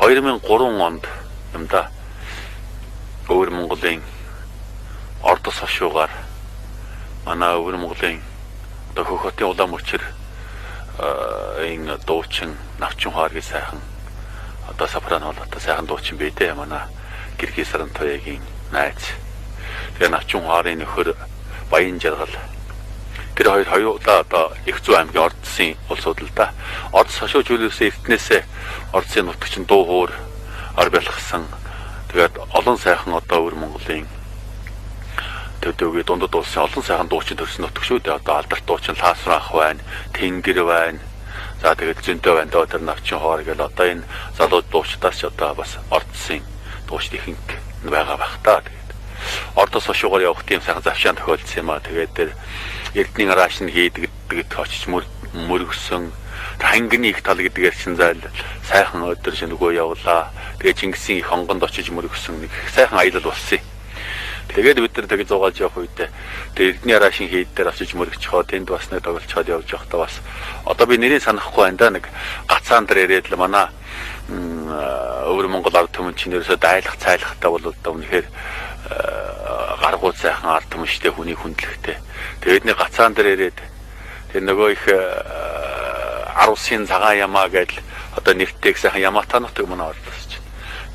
2003 онд юм да. Өвөр Монголын ордос хошуугаар манай өвөр Монголын одоо Хөх хотын улаан мөчөр энэ дуучин навчин хааргийн сайхан одоо сопрано болоо сайхан дуучин бийдээ манай Гэрхий Сарантоягийн найз. Тэгээ навчин хаарын нөхөр Баян Жаргал. Тэр хоёулаа одоо их зүй аймгийн ордсын улсууд л да. Ордос хошуу зүйлээсээ эртнээсээ ордсын нутагчин дуу хуур ор бэлгсэн. Тэгээд олон сайхан одоо өвөр Монголын төдөөгийн дундад улсын олон сайхан дуучин төрсөн нутаг шүү дээ. Одоо алдарт дуучин Лаасран ах байна, Тэнгэр байна. За тэгээд Зөнтөө байна доо тэр навчин хоор гэл одоо энэ залуу дуучдаас ч одоо бас ордсын дууч ихэнх байгаа бах та. Тэгээд ордос хошуугаар явах тийм сайхан завшаан тохиолдсон юм аа. Тэгээд тэр Эрдэнийн арааш нь хийдэг очиж мөргсөн хангины их тал гэдгээр чинь зайл сайхан өдөр шингөө явлаа. Тэгээ Чингисийн их хонгонд очиж мөргсөн нэг сайхан аялал болсон юм. Тэгээд бид нар тэгээд зугаалж явах үедээ тэр Эрдэнийн араашийн хийд дээр очиж мөргөчхөө тэнд бас нэг тоглолцоход явж явахдаа бас одоо би нэрийг санахгүй байна да нэг гацаан дээр ирээд л манай өвөр Монгол ард түмэн чинь ерөөсөө дайлах цайлахтаа бол одоо үнэхээр гаргуул сайхан ард түмэнштэй хүний хүндлэгтэй. Тэгээд нэг гацаан дээр ирээд тэр нөгөө их Арусын цагаан ямаа гэдэл одоо нэртэйг сайхан ямаатай нутаг манай ордос чинь.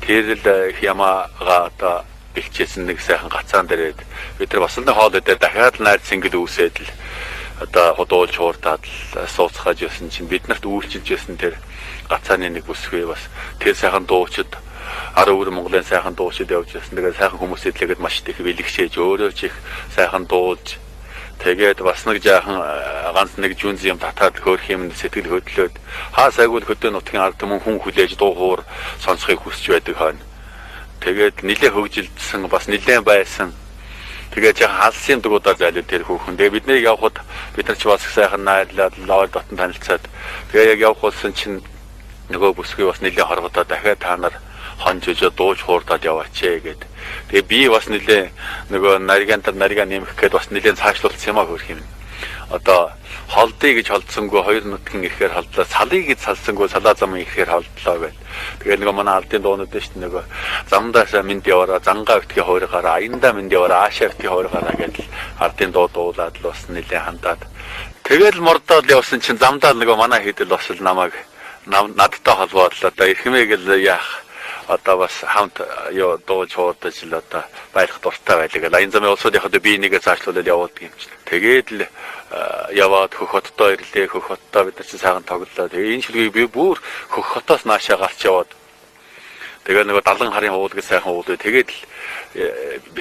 Тэр л ямаага одоо бэлчээсэн нэг сайхан гацаан дээрээд бид нар бас л нэг хоол дээр дахиад найр цэнгэл үүсээд л одоо ходоолж хуурдаад л сууцгааж ясан чинь бид нарт үйлчилж ясан тэр гацааны нэг бүсгүй бас тэр сайхан дуучид өвөр Монголын сайхан дуучид явж ясан. Тэгээд сайхан хүмүүс эдлэгэд маш их бэлгшээж өөрөө ч их сайхан дуулж тэгээд бас нэг жаахан ганц нэг жүнз юм татаад хөөх юм сэтгэл хөдлөөд хаа сайгүй хөдөө нутгийн ард түмэн хүн хүлээж дуу хуур сонсохыг хүсэж байдаг хойно. Тэгээд нилээ хөгжилдсэн бас нилээ байсан. Тэгээд жаахан алсын дугуудаар зайлуу тэр хүүхэн. Тэгээд биднийг явхад бид нар ч бас сайхан найрлаад лавар дотн танилцаад тэгээд яг явх болсон чинь нөгөө бүсгүй бас нилээ хоргодоо дахиад та нар хонжиж дууж хуурдаад яваач гэд. Тэгээ би бас нилээ нөгөө наригантар нарига нэмэх гээд бас нилээ цаашлуулсан юм аа хөрх юм. Одоо холдъё гэж холдсонгүй хоёр нутгийн ихээр холдлоо, салыг гэж салсангүй салаа замын ихээр холдлоо гэл. Тэгээ нөгөө манай алдын дуунууд дээ шүү дээ нөгөө замдаасаа минь яваараа зангаа өвтгий хуургаараа аяндаа минь яваараа аашаа өвтгий хуургаараа гэдэл ардын дуу дуулаад л бас нилээ хандаад. Тэгэл мордоод явсан чинь замдаа нөгөө манай хэдэл бас л намайг надтай холбоод л одоо ихмээгэл яах одоо бас хамт ёо дууж хуурдаж л одоо байлах дуртай байлаа. Аян замын улсууд яхад би нэгэ цаашлуулаад явуулдаг юм чинь. Тэгээд л яваад Хөх хотдоо ирлээ. Хөх хотдоо бид нар чинь сайхан тоглолоо. Тэгээ энэ шүлгийг би бүр Хөх хотоос наашаа гарч яваад тэгээ нөгөө далан харын уулыг сайхан уулаа. Тэгээд л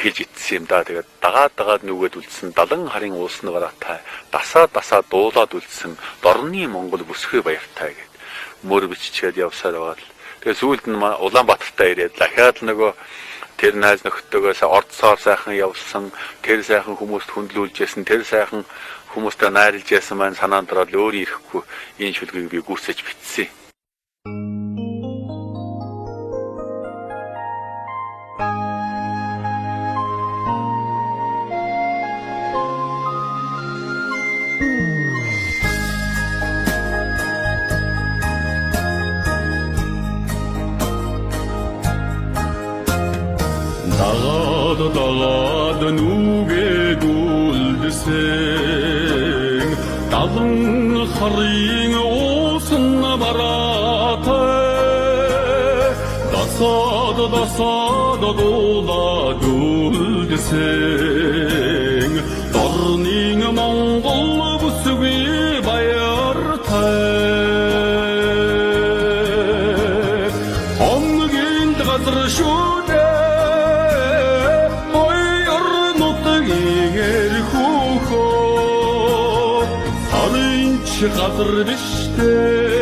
хийж итсэн юм да. Тэгээд дагаад нүгэд үлдсэн далан харын уулснараа та дасаа дуулаад үлдсэн дорны Монгол бүсгүй баяртай гэд мөр биччихэд явсаар байгаа л. Тэгээ сүүлд нь Улаанбаатартай ирээд дахиад нөгөө тэр найз нөхдөөгөөс ордсоор сайхан явсан, тэр сайхан хүмүүст хүндлүүлж ясан, тэр сайхан хүмүүстэй найрлж ясан маань санаанд ороод өөрөө ирэхгүй энэ шүлгийг би гүйцэж битсэн. Дагад нүгэд үлдсэн далан харын уусан бараатай дасад дуулаад үлдсэн дорны Монгол бүсгүй баяртай хонгийн газар шүү газар биштэй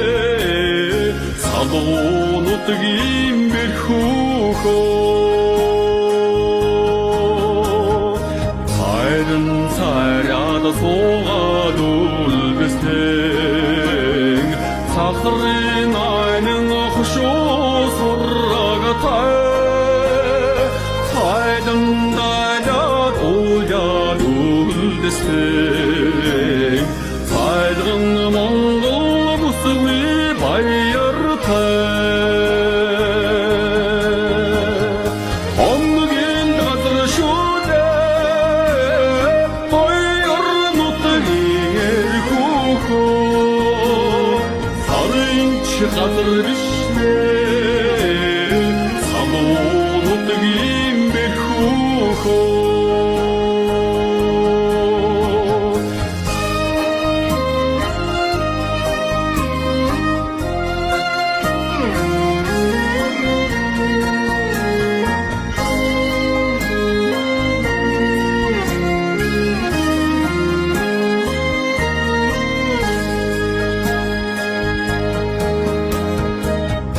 салуунуудгийн мэрхүүхөө хайрын царяд суугаад үлгэстэн сахарын айнын хушуу суррагатай хайдан дайлаад уяад үлгэстэн Монгол бүсгүй баяртай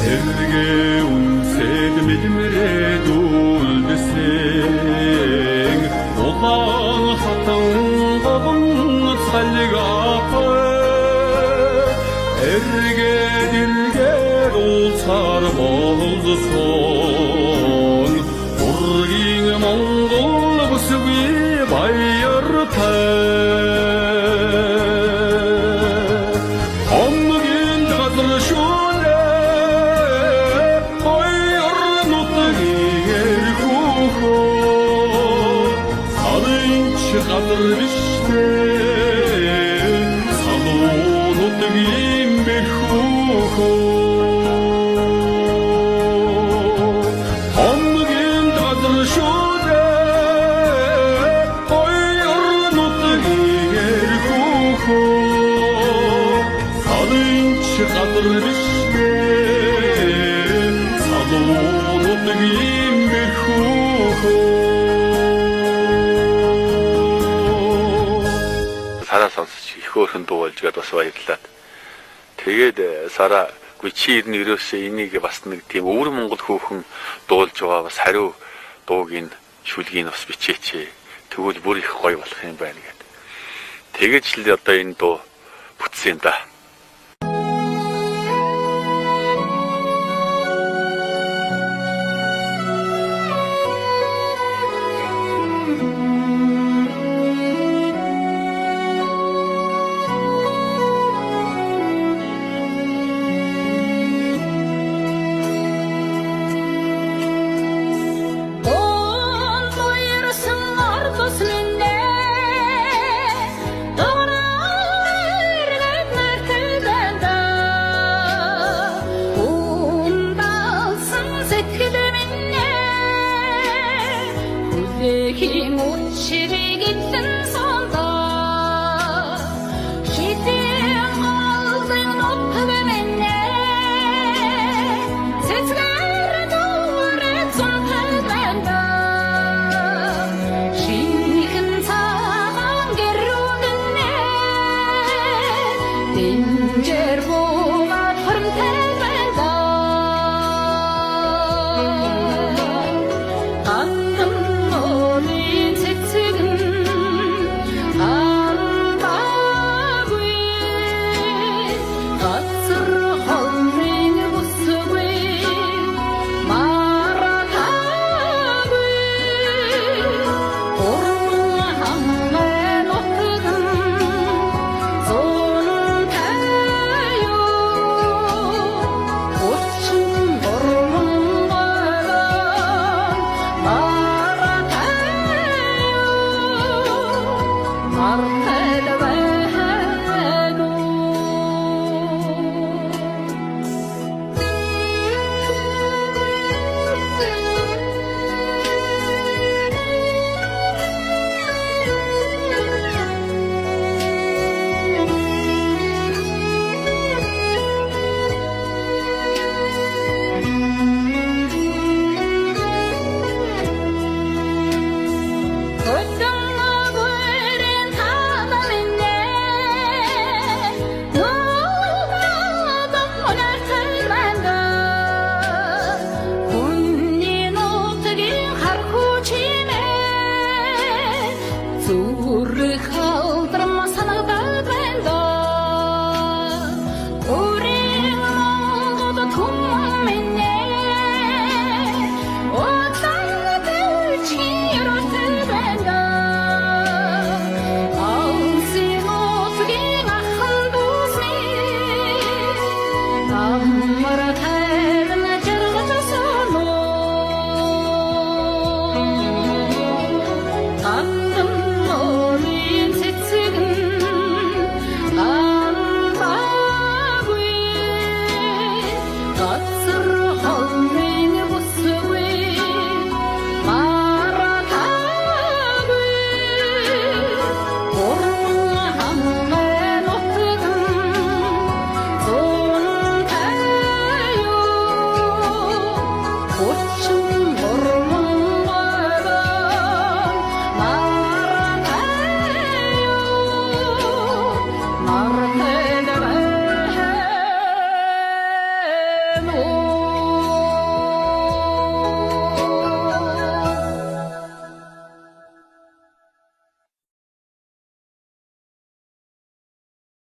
Terge unsed milmred ulbeseng Olan hatan babın salgapı Erge dilge olsar bolsun Urgin Mongol busbi bayırtı Omgin hazır şule Çıkarmıştı salonu diyeyim behuhu Omgin tadır şude koyarnu diyeyim behuhu Salın çıkarmıştı salonu diyeyim behuhu Сара сонсож их өөрхөн дуулж гээд бас баярлаад. Тэгээд Сара чи ирнэ ерөөсөө энийг бас нэг тийм өвөр Монгол хүүхэн дуулж байгаа бас хариу дуугийн шүлгийг бас бичээч. Тэгвэл бүр их гоё болох юм байна гэд. Тэгэж л одоо энэ дуу бүтсэн юм да.